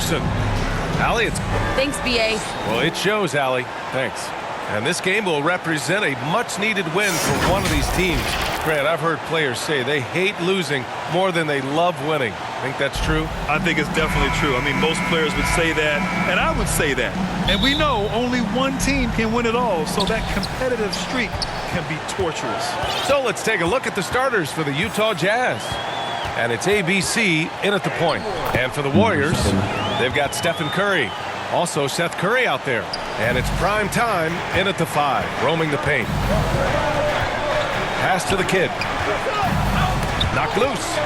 Iverson. Allie, it's... Thanks, B.A. Well, it shows, Allie. Thanks. And this game will represent a much-needed win for one of these teams. Grant, I've heard players say they hate losing more than they love winning. Think that's true? I think it's definitely true. I mean, most players would say that, and I would say that. And we know only one team can win it all, so that competitive streak can be torturous. So let's take a look at the starters for the Utah Jazz. And it's ABC in at the point. And for the Warriors, they've got Stephen Curry. Also Seth Curry out there. And it's prime time in at the 5, roaming the paint. Pass to the kid. Knocked loose.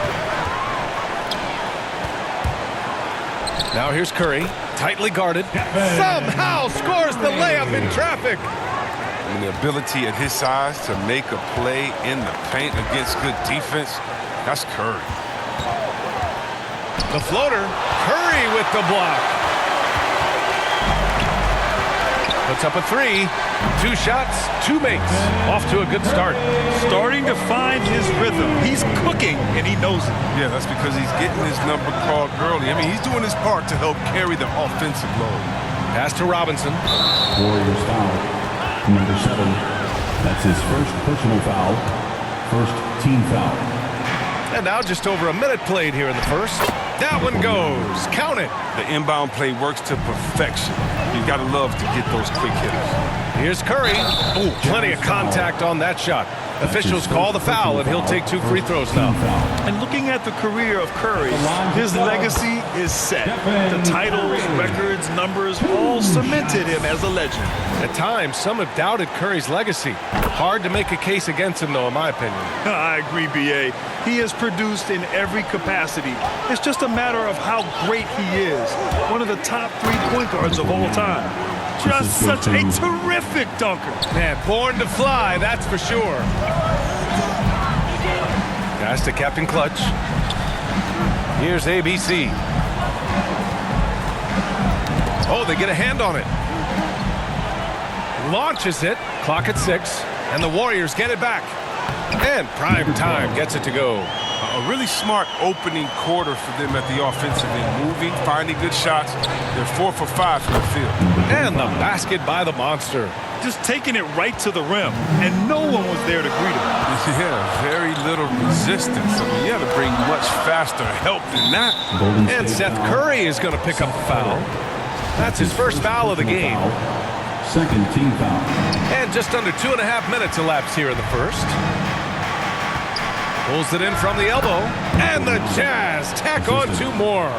Now here's Curry, tightly guarded. Somehow scores the layup in traffic. And the ability at his size to make a play in the paint against good defense, that's Curry. The floater, Curry with the block. Puts up a 3. 2 shots, 2 makes. Off to a good start. Starting to find his rhythm. He's cooking, and he knows it. Yeah, that's because he's getting his number called early. I mean, he's doing his part to help carry the offensive load. Pass to Robinson. Warriors foul. Number 7. That's his first personal foul. First team foul. And now just over a minute played here in the first. That one goes. Count it. The inbound play works to perfection. You got to love to get those quick hitters. Here's Curry. Oh, plenty of contact on that shot. Officials call the foul, and he'll take 2 free throws now. And looking at the career of Curry, his legacy is set. The titles, records, numbers all cemented him as a legend. At times, some have doubted Curry's legacy. Hard to make a case against him, though, in my opinion. I agree, B.A. He has produced in every capacity. It's just a matter of how great he is. One of the top 3 point guards of all time. Just such a terrific dunker. Man, born to fly, that's for sure. Pass to Captain Clutch. Here's ABC. Oh, they get a hand on it. Launches it. Clock at 6. And the Warriors get it back. And prime time gets it to go. A really smart opening quarter for them at the offensive end. Moving, finding good shots. They're 4 for 5 from the field. And the basket by the monster. Just taking it right to the rim, and no one was there to greet him. Yeah, very little resistance. I mean, you got to bring much faster help than that. And Seth Curry is going to pick up the foul. That's his first foul of the game. Second team foul. And just under 2.5 minutes elapsed here in the first. Pulls it in from the elbow. And the Jazz tack on 2 more.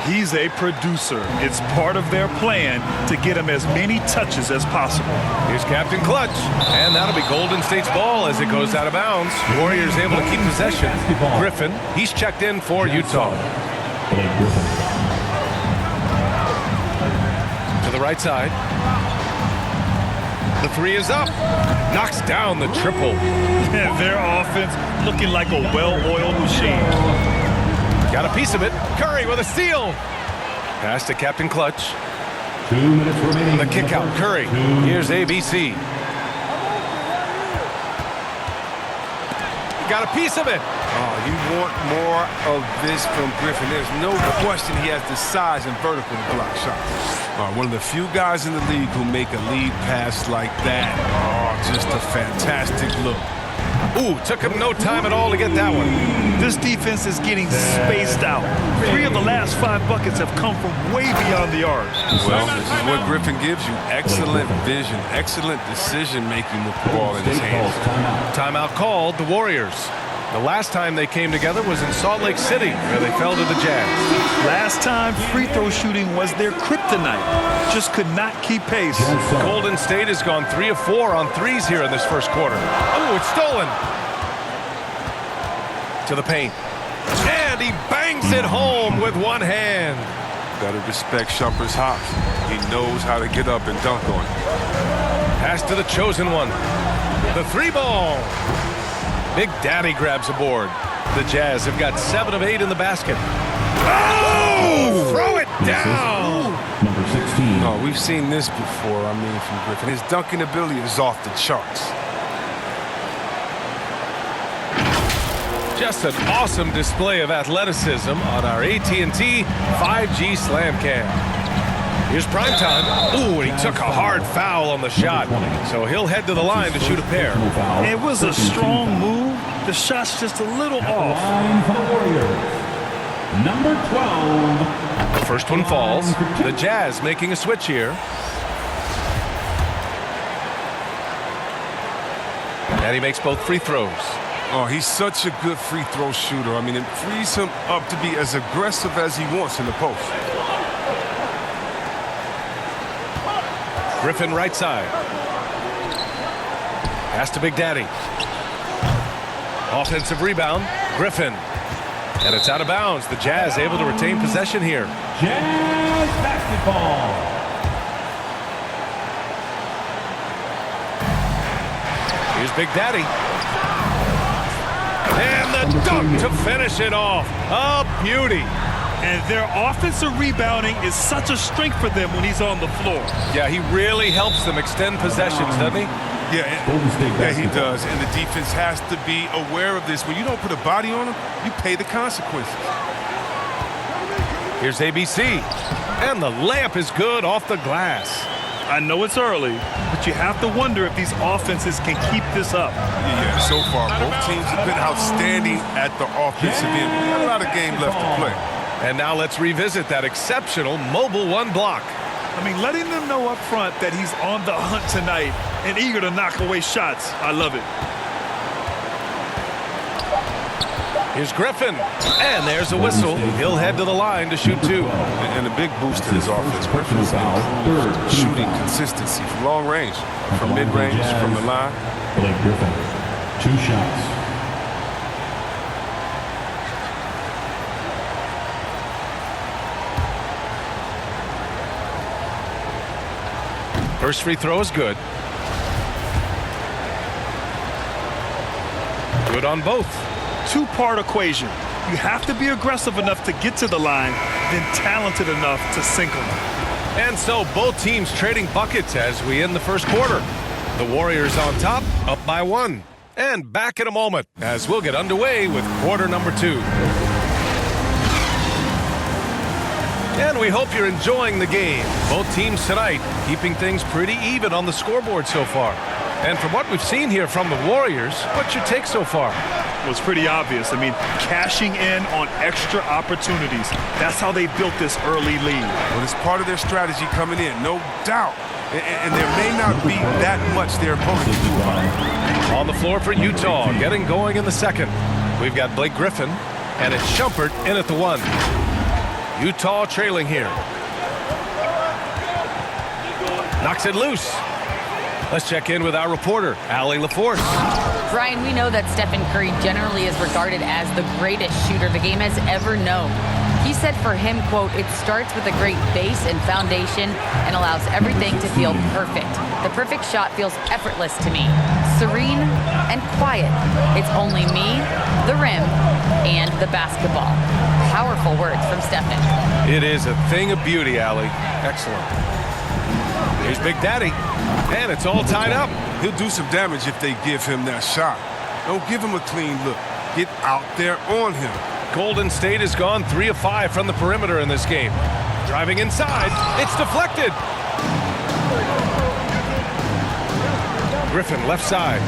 He's a producer. It's part of their plan to get him as many touches as possible. Here's Captain Clutch. And that'll be Golden State's ball as it goes out of bounds. Warriors able to keep possession. Griffin, he's checked in for Utah. To the right side. The 3 is up. Knocks down the triple. Their offense looking like a well-oiled machine. Got a piece of it. Curry with a steal. Pass to Captain Clutch. 2 minutes remaining. The kick out. Curry. Here's ABC. Got a piece of it. Oh, you want more of this from Griffin. There's no question he has the size and vertical to block shots. One of the few guys in the league who make a lead pass like that. Oh, just a fantastic look. Ooh, took him no time at all to get that one. This defense is getting spaced out. 3 of the last 5 buckets have come from way beyond the arc. Well, this is what Griffin gives you. Excellent vision, excellent decision-making with the ball in his hands. Timeout called the Warriors. The last time they came together was in Salt Lake City, where they fell to the Jazz. Last time, free throw shooting was their kryptonite. Just could not keep pace. Golden State has gone 3 of 4 on threes here in this first quarter. Oh, it's stolen. To the paint. And he bangs it home with one hand. Got to respect Shumpert's hops. He knows how to get up and dunk on it. Pass to the chosen one. The 3 ball. Big Daddy grabs a board. The Jazz have got 7 of 8 in the basket. Oh! Throw it down! Number 16. Oh, we've seen this before, I mean, from Griffin. His dunking ability is off the charts. Just an awesome display of athleticism on our AT&T 5G Slam Cam. Here's prime time. Ooh, and he took a hard foul on the shot. So he'll head to the line to shoot a pair. It was a strong move. The shot's just a little off. Line for the Warriors. Number 12. The first one falls. The Jazz making a switch here. And he makes both free throws. Oh, he's such a good free throw shooter. I mean, it frees him up to be as aggressive as he wants in the post. Griffin right side. Pass to Big Daddy. Offensive rebound. Griffin. And it's out of bounds. The Jazz able to retain possession here. Jazz basketball. Here's Big Daddy. And the dunk to finish it off. A beauty. And their offensive rebounding is such a strength for them when he's on the floor. Yeah, he really helps them extend possessions, doesn't he? Yeah, he does. And the defense has to be aware of this. When you don't put a body on him, you pay the consequences. Here's ABC. And the layup is good off the glass. I know it's early, but you have to wonder if these offenses can keep this up. Yeah, so far, both teams have been outstanding at the offensive end. We got a lot of game left to play. And now let's revisit that exceptional mobile one block. I mean, letting them know up front that he's on the hunt tonight and eager to knock away shots. I love it. Here's Griffin. And there's a whistle. He'll head to the line to shoot two. And a big boost to his offense. Griffin is improved shooting consistency from long range, from mid-range, from the line. Blake Griffin, 2 shots. First free throw is good. Good on both. Two-part equation. You have to be aggressive enough to get to the line, then talented enough to sink them. And so both teams trading buckets as we end the first quarter. The Warriors on top, up by 1. And back in a moment as we'll get underway with quarter number 2. And we hope you're enjoying the game. Both teams tonight keeping things pretty even on the scoreboard so far. And from what we've seen here from the Warriors, what's your take so far? Well, it's pretty obvious. I mean, cashing in on extra opportunities. That's how they built this early lead. Well, it's part of their strategy coming in, no doubt. And there may not be that much their opponent can do about it. On the floor for Utah, getting going in the second. We've got Blake Griffin, and it's Shumpert in at the 1. Utah trailing here. Knocks it loose. Let's check in with our reporter, Allie LaForce. Brian, we know that Stephen Curry generally is regarded as the greatest shooter the game has ever known. He said for him, quote, "It starts with a great base and foundation and allows everything to feel perfect. The perfect shot feels effortless to me, serene and quiet. It's only me, the rim, and the basketball." Powerful words from Stephen. It is a thing of beauty, Allie. Excellent. Here's Big Daddy, and it's all tied up. He'll do some damage if they give him that shot. Don't give him a clean look. Get out there on him. Golden State has gone 3 of 5 from the perimeter in this game. Driving inside, it's deflected. Griffin left side.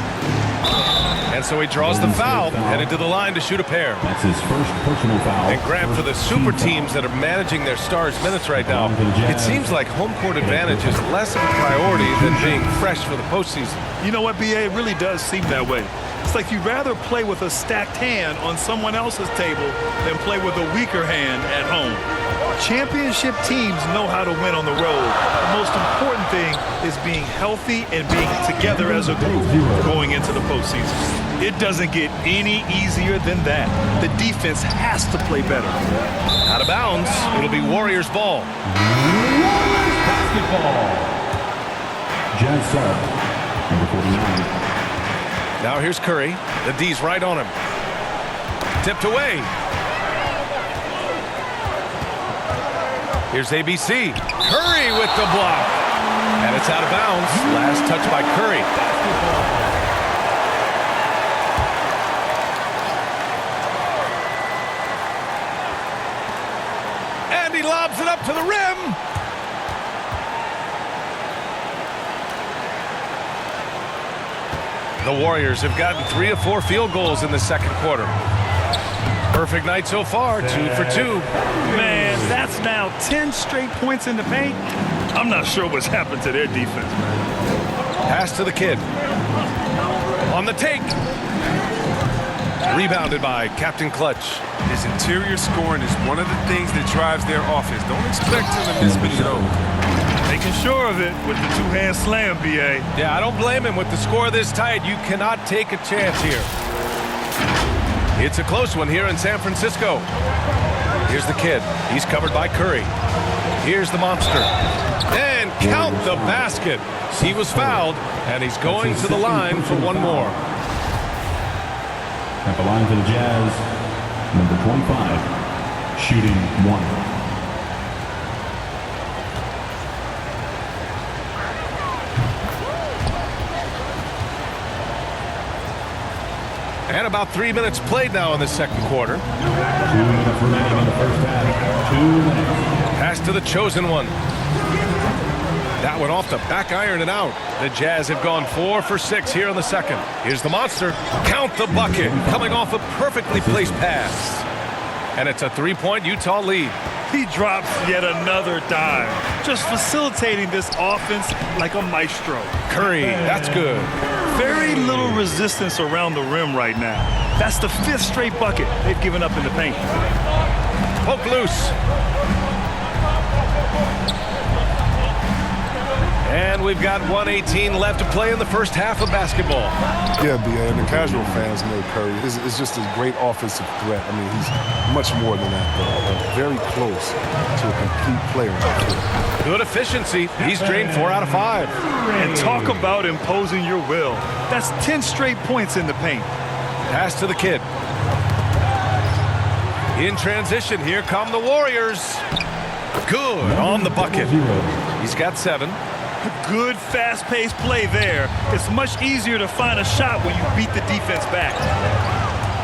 And so he draws the foul, headed to the line to shoot a pair. That's his first personal foul. And Grant, for the super teams that are managing their stars' minutes right now, it seems like home court advantage is less of a priority than being fresh for the postseason. You know what, BA? It really does seem that way. It's like you'd rather play with a stacked hand on someone else's table than play with a weaker hand at home. Championship teams know how to win on the road. The most important thing is being healthy and being together as a group going into the postseason. It doesn't get any easier than that. The defense has to play better. Out of bounds, it'll be Warriors ball. Warriors basketball. Jazz sub, number 49. Now here's Curry. The D's right on him. Tipped away. Here's ABC. Curry with the block. And it's out of bounds. Last touch by Curry. he lobs it up to the rim. The Warriors have gotten 3 of 4 field goals in the second quarter. Perfect night so far, 2 for 2. Man, that's now 10 straight points in the paint. I'm not sure what's happened to their defense, man. Pass to the kid. On the take. Rebounded by Captain Clutch. His interior scoring is one of the things that drives their offense. Don't expect him to miss many of those. Making sure of it with the two-hand slam, B.A. Yeah, I don't blame him. With the score this tight, you cannot take a chance here. It's a close one here in San Francisco. Here's the kid. He's covered by Curry. Here's the monster. And count the basket. He was fouled, and he's going to the line for one more. At the line for the Jazz, number 25, shooting 1. And about 3 minutes played now in the second quarter. 2 minutes remaining in the first half. 2 minutes. Pass to the chosen one. That one off the back iron and out. The Jazz have gone 4 for 6 here in the second. Here's the monster. Count the bucket. Coming off a perfectly placed pass. And it's a 3-point Utah lead. He drops yet another dime, just facilitating this offense like a maestro. Curry, that's good. Very little resistance around the rim right now. That's the 5th straight bucket they've given up in the paint. Poke loose. And we've got 1:18 left to play in the first half of basketball. Yeah, B.A., and the casual fans know Curry is just a great offensive threat. I mean, he's much more than that, though. Very close to a complete player. Good efficiency. He's drained 4 out of 5. And talk about imposing your will. That's 10 straight points in the paint. Pass to the kid. In transition, here come the Warriors. Good on the bucket. He's got 7. Good fast-paced play there. It's much easier to find a shot when you beat the defense back.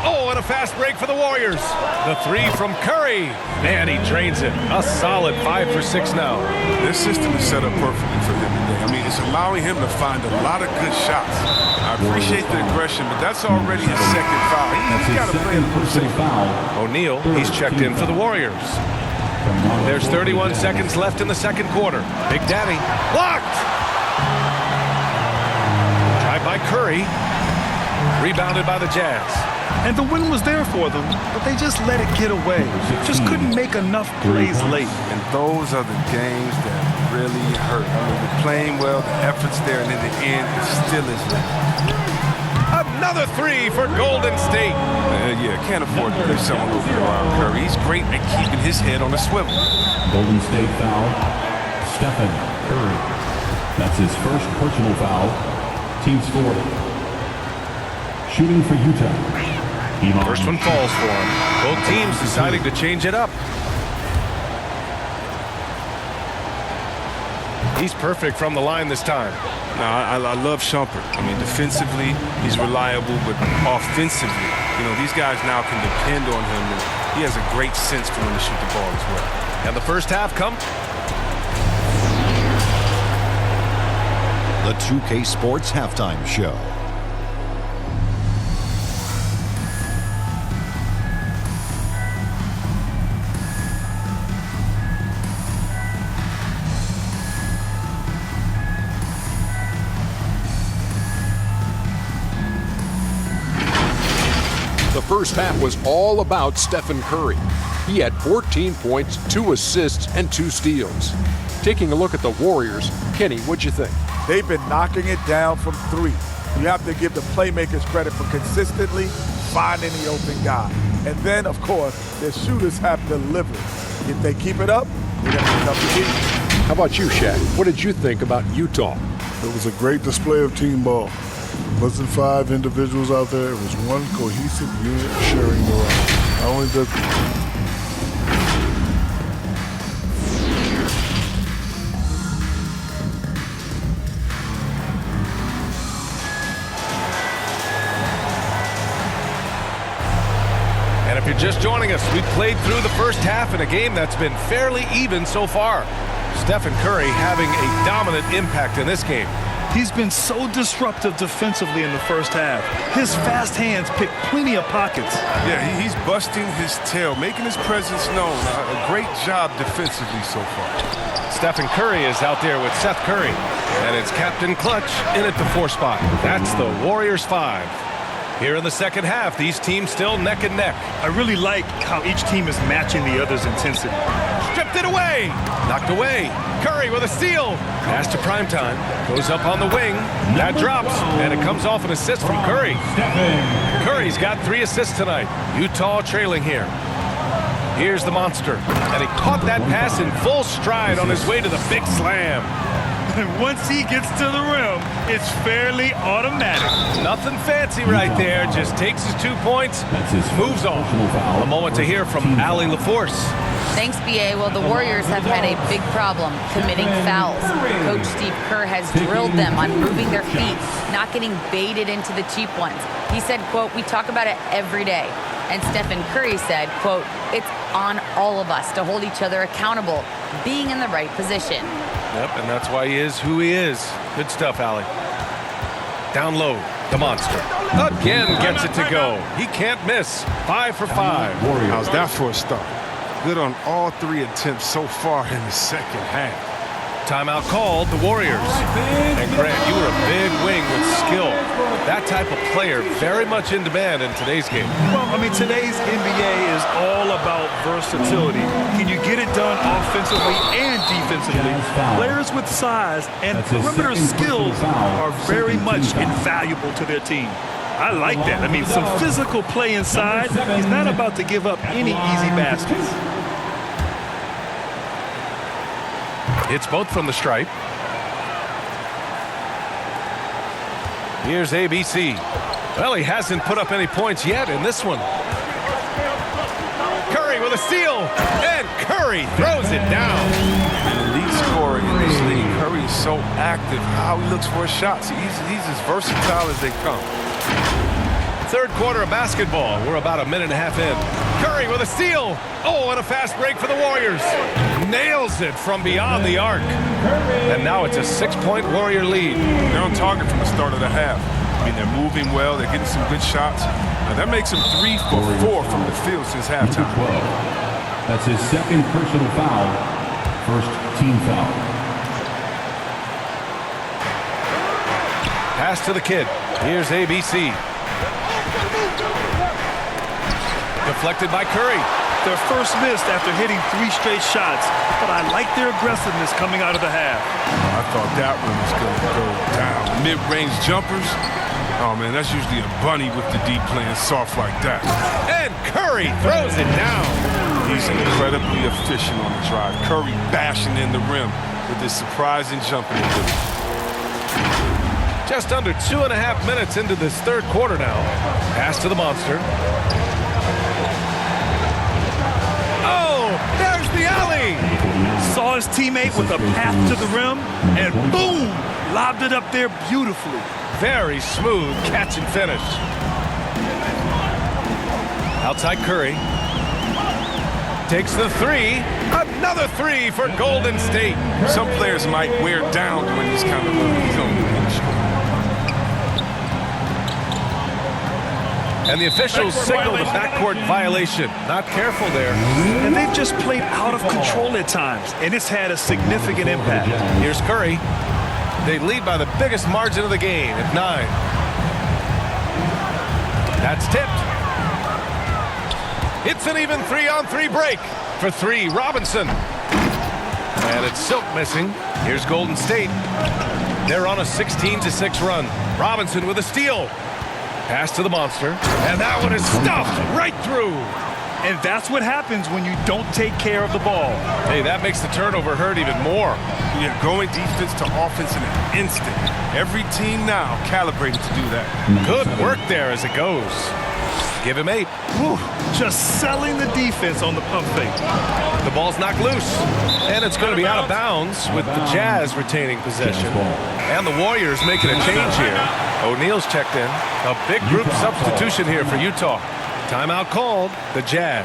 Oh, and a fast break for the Warriors. The 3 from Curry. And he drains it. A solid 5 for 6 now. This system is set up perfectly for him today. I mean, it's allowing him to find a lot of good shots. I appreciate the aggression, but that's already his second foul. He's got to play a little safe. O'Neal, he's checked in for the Warriors. There's 31 seconds left in the second quarter. Big Daddy blocked. Drive by Curry. Rebounded by the Jazz. And the win was there for them, but they just let it get away. Just couldn't make enough plays late. And those are the games that really hurt. I mean, they're playing well, the effort's there, and in the end, it still isn't. Another 3 for Golden State. Yeah, can't afford to leave someone over around Curry. He's great at keeping his head on a swivel. Golden State foul, Stephen Curry. That's his first personal foul. Team score. Shooting for Utah. First one falls for him. Both teams deciding to change it up. He's perfect from the line this time. Now, I love Shumpert. I mean, defensively, he's reliable, but offensively, you know, these guys now can depend on him, and he has a great sense for when to shoot the ball as well. And the first half come. The 2K Sports Halftime Show. The first half was all about Stephen Curry. He had 14 points, 2 assists, and 2 steals. Taking a look at the Warriors, Kenny, what'd you think? They've been knocking it down from 3. You have to give the playmakers credit for consistently finding the open guy. And then, of course, their shooters have delivered. If they keep it up, they're going to be tough to beat. How about you, Shaq? What did you think about Utah? It was a great display of team ball. It wasn't 5 individuals out there. It was one cohesive unit sharing the rock. Not only does just joining us, we've played through the first half in a game that's been fairly even so far. Stephen Curry having a dominant impact in this game. He's been so disruptive defensively in the first half. His fast hands pick plenty of pockets. Yeah, he's busting his tail, making his presence known. A great job defensively so far. Stephen Curry is out there with Seth Curry. And it's Captain Clutch in at the 4 spot. That's the Warriors 5. Here in the second half, these teams still neck and neck. I really like how each team is matching the other's intensity. Stripped it away. Knocked away. Curry with a steal. Pass to Primetime. Goes up on the wing. That drops. And it comes off an assist from Curry. Curry's got 3 assists tonight. Utah trailing here. Here's the monster. And he caught that pass in full stride on his way to the big slam. And once he gets to the rim, it's fairly automatic. Nothing fancy right there. Just takes his 2 points, moves on. A moment to hear from Allie LaForce. Thanks, B.A. Well, the Warriors have had a big problem committing fouls. Coach Steve Kerr has drilled them on moving their feet, not getting baited into the cheap ones. He said, quote, "We talk about it every day." And Stephen Curry said, quote, "It's on all of us to hold each other accountable, being in the right position." Yep, and that's why he is who he is. Good stuff, Allie. Down low, the monster. Again gets it to go. He can't miss. 5 for 5. How's that for a start? Good on all 3 attempts so far in the second half. Timeout called, the Warriors. And Grant, you were a big wing with skill. That type of player very much in demand in today's game. Well, I mean, today's NBA is all about versatility. Can you get it done offensively and defensively? Players with size and perimeter skills are very much invaluable to their team. I like that. I mean, some physical play inside. He's not about to give up any easy baskets. It's both from the stripe. Here's ABC. Well, he hasn't put up any points yet in this one. Curry with a steal, and Curry throws it down. Elite scorer in this league. Curry is so active. How he looks for his shots. He's as versatile as they come. Third quarter of basketball. We're about a minute and a half in. Curry with a steal. Oh, and a fast break for the Warriors. Nails it from beyond the arc. And now it's a 6-point Warrior lead. They're on target from the start of the half. I mean, they're moving well. They're getting some good shots. And that makes them 3 for 4 from the field since halftime. That's his second personal foul. First team foul. Pass to the kid. Here's ABC. Deflected by Curry. Their first miss after hitting 3 straight shots, but I like their aggressiveness coming out of the half. I thought that one was going to go down. Mid-range jumpers, oh man, that's usually a bunny with the deep playing soft like that. And Curry throws it down. He's incredibly efficient on the drive. Curry bashing in the rim with his surprising jumping ability. Just under 2.5 minutes into this third quarter now. Pass to the monster. There's the alley. Saw his teammate with a path to the rim, and boom, lobbed it up there beautifully. Very smooth catch and finish. Outside Curry. Takes the 3. Another 3 for Golden State. Some players might wear down during this kind of zone. And the officials signal the backcourt violation. Not careful there. And they've just played out of control at times, and it's had a significant impact. Here's Curry. They lead by the biggest margin of the game at 9. That's tipped. It's an even 3-on-3 break. For 3, Robinson. And it's Silk missing. Here's Golden State. They're on a 16-6 run. Robinson with a steal. Pass to the monster, and that one is stuffed right through. And that's what happens when you don't take care of the ball. Hey, that makes the turnover hurt even more. Yeah, going defense to offense in an instant. Every team now calibrated to do that. Good work there as it goes. Give him 8. Whew, just selling the defense on the pump fake. The ball's knocked loose, and it's going to be out of bounds with the Jazz retaining possession. And the Warriors making a change here. O'Neal's checked in. A big group substitution here for Utah. Timeout called. The Jazz.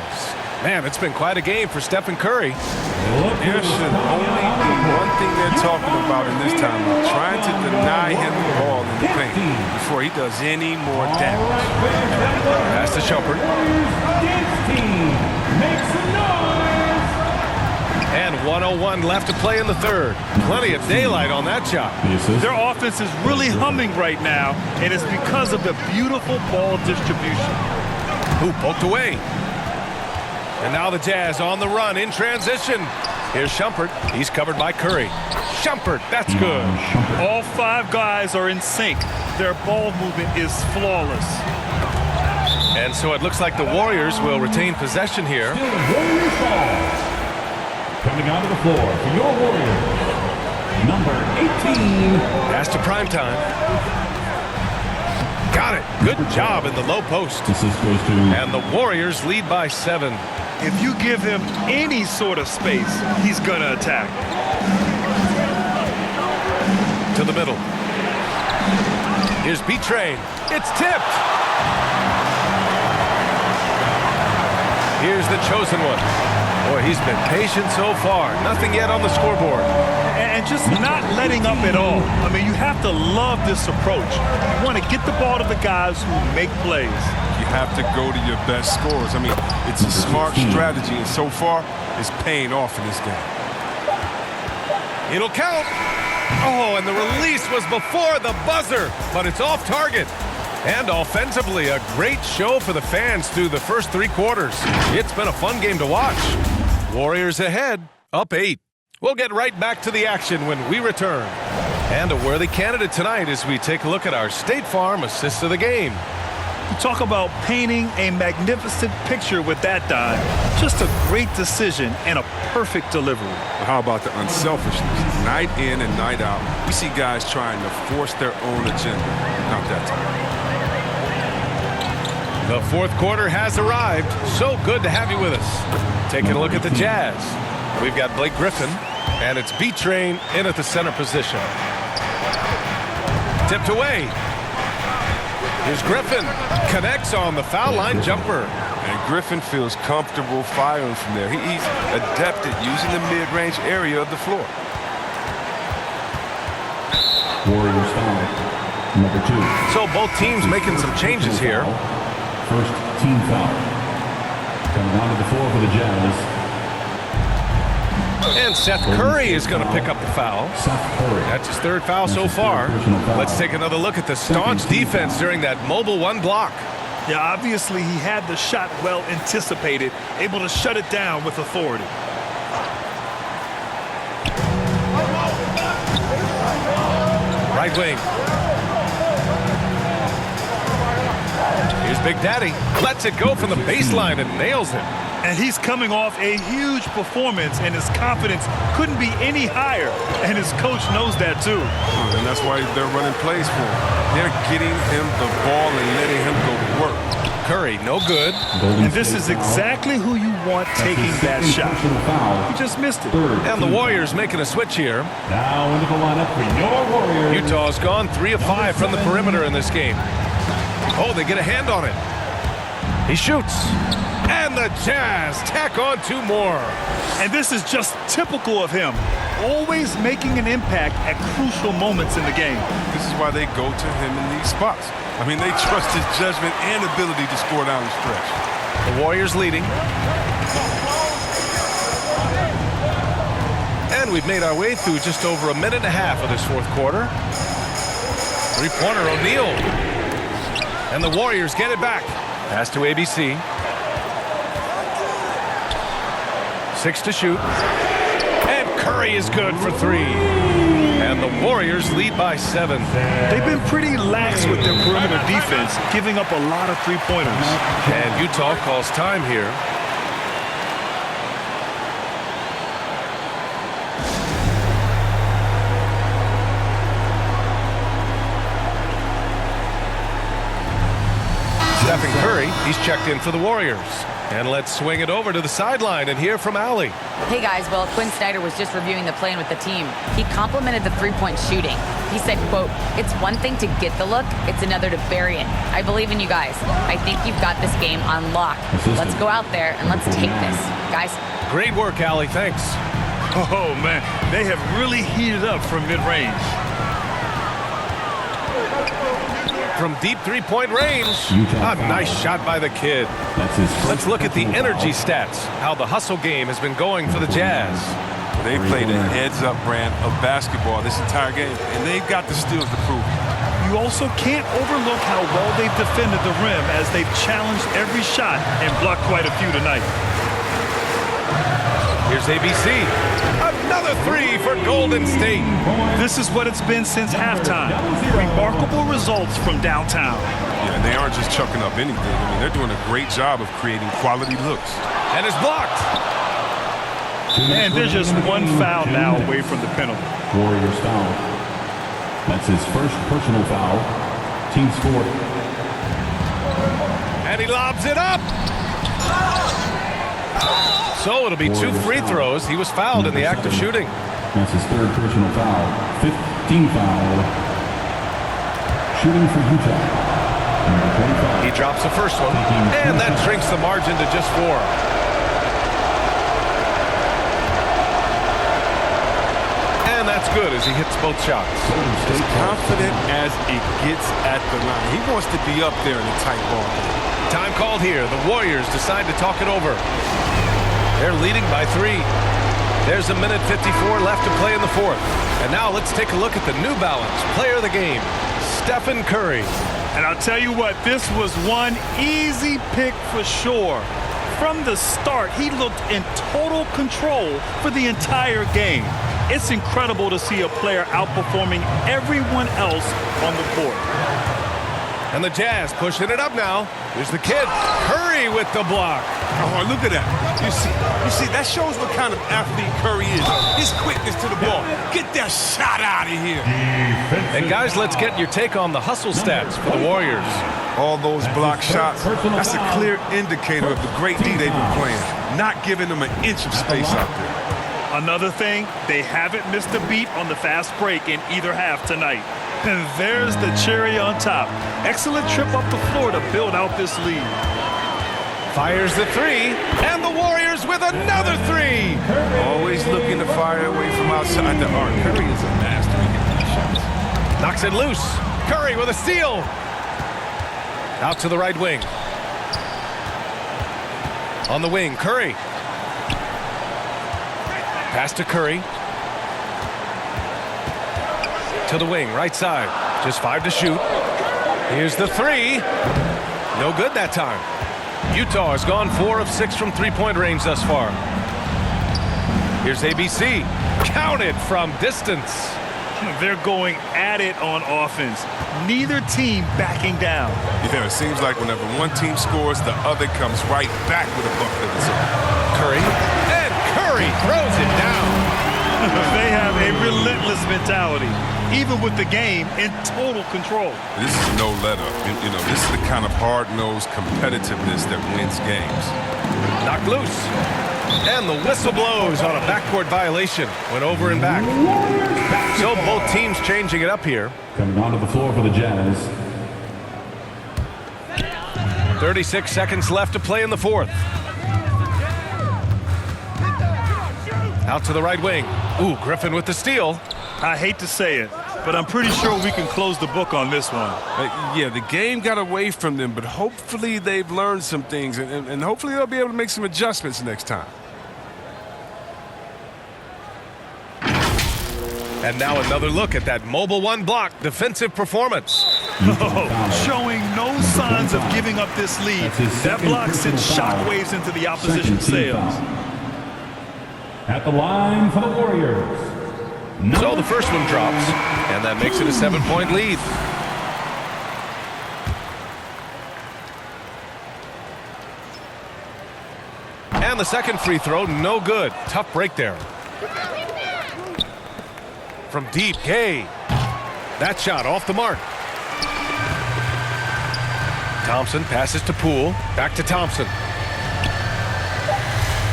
Man, it's been quite a game for Stephen Curry. There should only be one thing they're talking about in this timeout, trying to deny him the ball in the paint before he does any more damage. Pass to Shumpert. And 1:01 left to play in the third. Plenty of daylight on that shot. Their offense is really humming right now, and it's because of the beautiful ball distribution. Who poked away. And now the Jazz on the run in transition. Here's Shumpert. He's covered by Curry. Shumpert, that's good. All 5 guys are in sync. Their ball movement is flawless. And so it looks like the Warriors will retain possession here. Coming onto the floor for your Warriors, number 18. Pass to Primetime. Got it. Good job in the low post. Assist goes to And the Warriors lead by 7. If you give him any sort of space, he's going to attack. To the middle. Here's B-Train. It's tipped. Here's the chosen one. Boy, he's been patient so far. Nothing yet on the scoreboard. And just not letting up at all. I mean, you have to love this approach. You want to get the ball to the guys who make plays. You have to go to your best scorers. I mean, it's a smart strategy, and so far, it's paying off in this game. It'll count. Oh, and the release was before the buzzer, but it's off target. And offensively, a great show for the fans through the first 3 quarters. It's been a fun game to watch. Warriors ahead, up 8. We'll get right back to the action when we return. And a worthy candidate tonight as we take a look at our State Farm assist of the game. You talk about painting a magnificent picture with that dive. Just a great decision and a perfect delivery. How about the unselfishness? Night in and night out, we see guys trying to force their own agenda. Not that time. The fourth quarter has arrived. So good to have you with us. Taking a look at the Jazz. We've got Blake Griffin, and it's B-Train in at the center position. Tipped away. Here's Griffin. Connects on the foul line jumper. And Griffin feels comfortable firing from there. He's adept at using the mid-range area of the floor. Warriors foul, number 2. So both teams making some changes here. First team foul. Coming onto the floor for the Jazz. And Seth Curry is going to pick up the foul. Seth Curry. That's his 3rd foul so far. Let's take another look at the staunch defense during that mobile 1 block. Yeah, obviously he had the shot well anticipated, able to shut it down with authority. Right wing. Here's Big Daddy. Lets it go from the baseline and nails it. And he's coming off a huge performance, and his confidence couldn't be any higher. And his coach knows that, too. And that's why they're running plays for him. They're getting him the ball and letting him go to work. Curry, no good. And this is exactly who you want taking that shot. He just missed it. And the Warriors making a switch here. Now into the lineup for your Warriors. Utah's gone 3 of 5 from the perimeter in this game. Oh, they get a hand on it. He shoots. And the Jazz tack on 2 more. And this is just typical of him. Always making an impact at crucial moments in the game. This is why they go to him in these spots. I mean, they trust his judgment and ability to score down the stretch. The Warriors leading. And we've made our way through just over a minute and a half of this 4th quarter. 3-pointer O'Neal. And the Warriors get it back. Pass to ABC. 6 to shoot. And Curry is good for 3. And the Warriors lead by 7. They've been pretty lax with their perimeter defense, giving up a lot of 3-pointers. And Utah calls time here. Stephen Curry, he's checked in for the Warriors. And let's swing it over to the sideline and hear from Allie. Hey guys, well, Quinn Snyder was just reviewing the plan with the team. He complimented the three-point shooting. He said, quote, "It's one thing to get the look, it's another to bury it. I believe in you guys. I think you've got this game on lock. Let's go out there and let's take this. Guys." Great work, Allie. Thanks. Oh, man, they have really heated up from mid-range. From deep three-point range. A nice shot by the kid. Let's look at the energy stats, how the hustle game has been going for the Jazz. They played a heads-up brand of basketball this entire game, and they've got the steals to prove it. You also can't overlook how well they've defended the rim as they've challenged every shot and blocked quite a few tonight. Here's ABC. Another three for Golden State. This is what it's been since halftime. Remarkable results from downtown. Yeah, they aren't just chucking up anything. I mean, they're doing a great job of creating quality looks. And it's blocked. And they're just one foul now away from the penalty. Warriors foul. That's his first personal foul. Team's fourth. And he lobs it up. So it'll be 2 free throws. He was fouled in the act of shooting. That's his third personal foul. 15th foul. Shooting for Utah. Number 25. He drops the first one, and that shrinks the margin to just 4. And that's good as he hits both shots. As confident as it gets at the line. He wants to be up there in a tight ball game. Time called here. The Warriors decide to talk it over. They're leading by 3. There's 1:54 left to play in the fourth. And now let's take a look at the New Balance player of the game, Stephen Curry. And I'll tell you what, this was one easy pick for sure. From the start, he looked in total control for the entire game. It's incredible to see a player outperforming everyone else on the court. And the Jazz pushing it up now. Here's the kid, Curry with the block. Oh, look at that. You see, that shows what kind of athlete Curry is. His quickness to the ball. Get that shot out of here. And guys, let's get your take on the hustle stats for the Warriors. All those block shots, that's a clear indicator of the great D they've been playing. Not giving them an inch of space out there. Another thing, they haven't missed a beat on the fast break in either half tonight. And there's the cherry on top. Excellent trip up the floor to build out this lead. Fires the 3, and the Warriors with another 3. Always looking to fire away from outside the arc. Curry is a master at getting these shots. Knocks it loose. Curry with a steal. Out to the right wing. On the wing, Curry. Pass to Curry. To the wing, right side. Just 5 to shoot. Here's the 3. No good that time. Utah has gone 4 of 6 from three-point range thus far. Here's ABC. Counted from distance. They're going at it on offense. Neither team backing down. Yeah, it seems like whenever one team scores, the other comes right back with a bucket of its own. Curry. And Curry throws it down. They have a relentless mentality, even with the game in total control. This is no let-up. You know, this is the kind of hard-nosed competitiveness that wins games. Knocked loose. And the whistle blows on a backcourt violation. Went over and back. So both teams changing it up here. Coming onto the floor for the Jazz. 36 seconds left to play in the fourth. Out to the right wing. Ooh, Griffin with the steal. I hate to say it, but I'm pretty sure we can close the book on this one. Yeah, the game got away from them, but hopefully they've learned some things, and hopefully they'll be able to make some adjustments next time. And now another look at that Mobile One block defensive performance. Showing no signs of giving up this lead. That block sends shockwaves into the opposition sails. At the line for the Warriors. So the first one drops, and that makes it a 7-point lead. And the second free throw, no good. Tough break there. From deep, Gay. That shot off the mark. Thompson passes to Poole. Back to Thompson.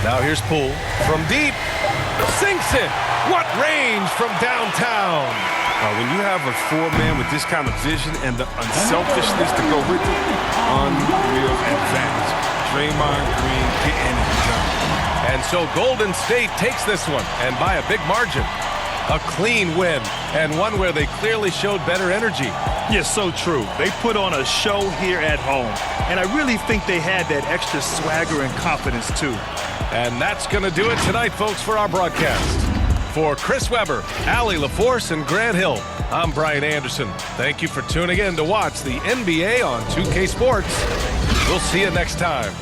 Now here's Poole from deep. Sinks it. What range from downtown. When you have a four-man with this kind of vision and the unselfishness to go with it, unreal advantage. Draymond Green getting it done. And so Golden State takes this one, and by a big margin. A clean win, and one where they clearly showed better energy. Yeah, so true. They put on a show here at home, and I really think they had that extra swagger and confidence, too. And that's going to do it tonight, folks, for our broadcast. For Chris Webber, Allie LaForce, and Grant Hill, I'm Brian Anderson. Thank you for tuning in to watch the NBA on 2K Sports. We'll see you next time.